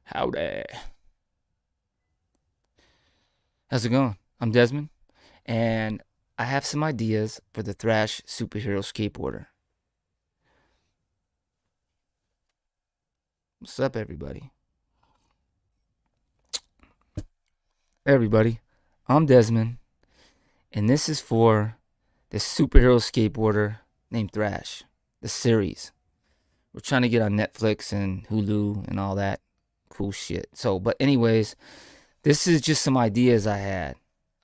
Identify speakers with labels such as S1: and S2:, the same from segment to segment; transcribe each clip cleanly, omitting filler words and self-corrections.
S1: Howdy. How's it going? I'm Desmond, and I have some ideas for the Thrash superhero skateboarder. What's up, everybody? Everybody, I'm Desmond, and this is for the superhero skateboarder named Thrash, the series. We're trying to get on Netflix and Hulu and all that cool shit. But anyways, this is just some ideas I had.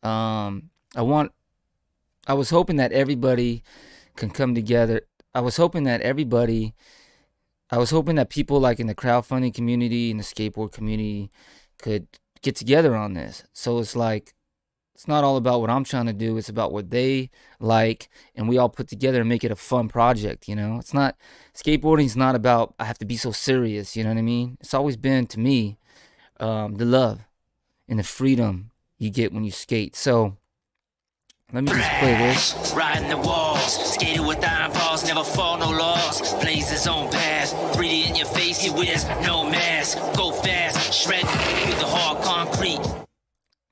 S1: I want I was hoping that everybody can come together. I was hoping that everybody, I was hoping that people like in the crowdfunding community and the skateboard community could get together on this. So it's like, it's not all about what I'm trying to do. It's about what they like, and we all put together and make it a fun project. It's not, skateboarding's not about, I have to be so serious. You know what I mean? It's always been to me, the love and the freedom you get when you skate. So, let me just play this.
S2: Riding the walls, skated with iron balls, never fall no laws. Blaze his own path, breathe it in your face, he wears no mask. Go fast, shred through the hard concrete.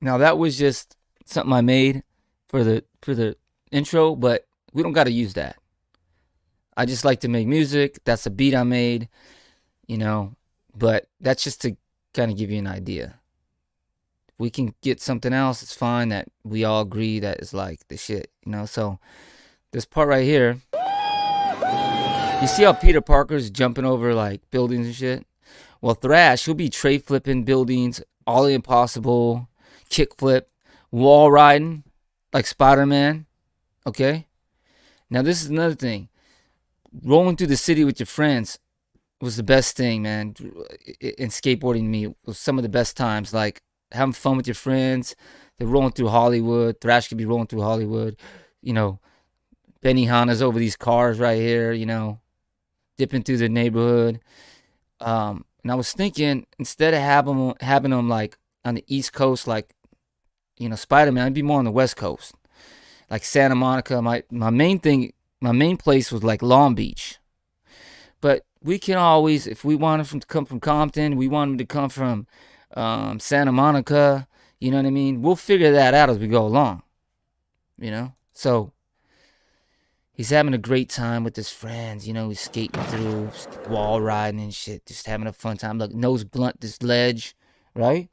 S1: Now that was just something I made for the intro, but we don't got to use that. I just like to make music. That's a beat I made, but that's just to kind of give you an idea. We can get something else, it's fine, that we all agree that is like the shit, So this part right here, you see how Peter Parker's jumping over like buildings and shit? Well, Thrash, he'll be tray flipping buildings, ollie impossible, kick flip, wall riding like Spider-Man. Okay? Now this is another thing. Rolling through the city with your friends was the best thing, man. In skateboarding, me was some of the best times. Like having fun with your friends. They're rolling through Hollywood. Thrash could be rolling through Hollywood. Benihana's over these cars right here, dipping through the neighborhood. And I was thinking, instead of having them like on the East Coast, like, Spider-Man, I'd be more on the West Coast. Like Santa Monica. My main place was like Long Beach. But we can always, if we want them to come from Compton, we want them to come from Santa Monica, you know what I mean? We'll figure that out as we go along, So he's having a great time with his friends, he's skating through, wall riding and shit, just having a fun time. Look, nose blunt this ledge, right?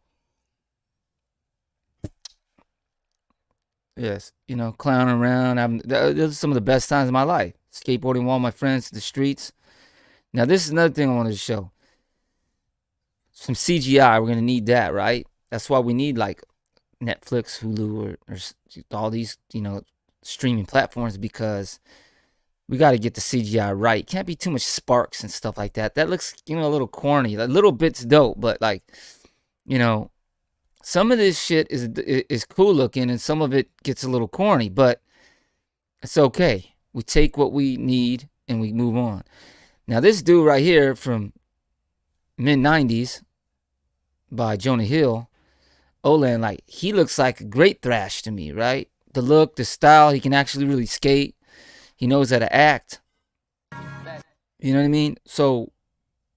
S1: Yes, clowning around. Those are some of the best times of my life. Skateboarding with all my friends to the streets. Now, this is another thing I wanted to show. Some CGI, we're going to need that, right? That's why we need like Netflix, Hulu, or all these, streaming platforms, because we got to get the CGI right. Can't be too much sparks and stuff like that. That looks, a little corny. A little bit's dope, but like, some of this shit is cool looking and some of it gets a little corny, but it's okay. We take what we need and we move on. Now, this dude right here from mid-90s by Jonah Hill, Olan, like, he looks like a great Thrash to me, right? The look, the style, he can actually really skate. He knows how to act. You know what I mean? So,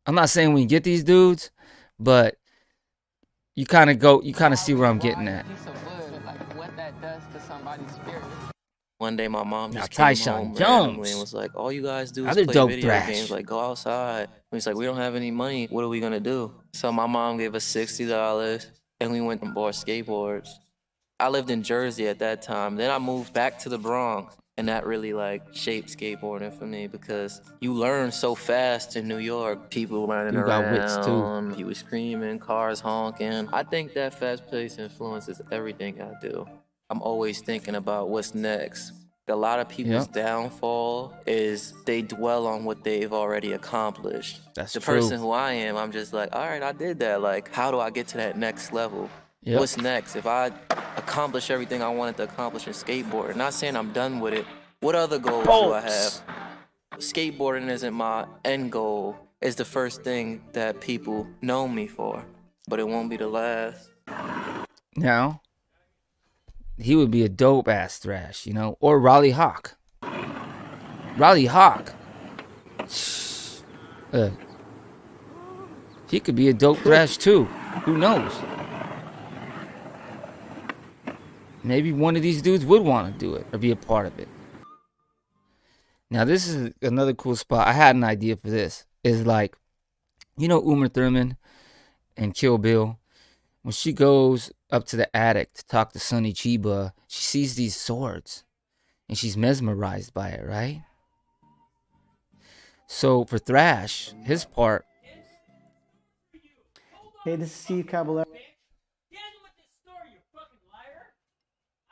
S1: I'm not saying we can get these dudes, but you kind of see where I'm getting at.
S3: One day my mom
S1: Now,
S3: just came
S1: Tyshawn
S3: home
S1: Jones.
S3: randomly and was like, all you guys do is
S1: Other
S3: play
S1: dope
S3: video
S1: Thrash.
S3: games. Like, go outside. And he's like, we don't have any money. What are we going to do? So my mom gave us $60 and we went and bought skateboards. I lived in Jersey at that time. Then I moved back to the Bronx. And that really like shaped skateboarding for me, because you learn so fast in New York. People running
S1: You got wits, too.
S3: around, he was screaming, cars honking. I think that fast-paced influences everything I do. I'm always thinking about what's next. A lot of people's downfall is they dwell on what they've already accomplished.
S1: That's
S3: the
S1: true.
S3: person who I am, I'm just like, all right, I did that. Like, how do I get to that next level?
S1: Yep.
S3: What's next? If I accomplish everything I wanted to accomplish in skateboarding, not saying I'm done with it, what other goals do I have? Skateboarding isn't my end goal. It's the first thing that people know me for, but it won't be the last.
S1: Now, he would be a dope ass Thrash, or Raleigh Hawk. Raleigh Hawk. He could be a dope thrash too. Who knows? Maybe one of these dudes would want to do it or be a part of it. Now this is another cool spot. I had an idea for this. Is like, you know, Uma Thurman and Kill Bill, when she goes up to the attic to talk to Sonny Chiba, she sees these swords and she's mesmerized by it, right? So for Thrash, his part.
S4: Hey, this is Steve Caballero.
S5: Get with this store, you fucking liar!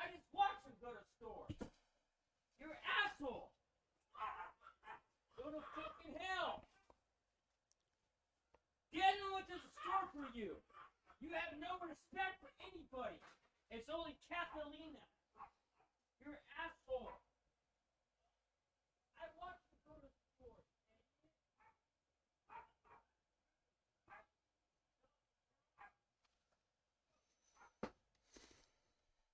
S5: I just watched him go to the store. You're an asshole. Go to fucking hell. Daniel went to the store for you. You have no respect for anybody. It's only Catalina. You're an asshole.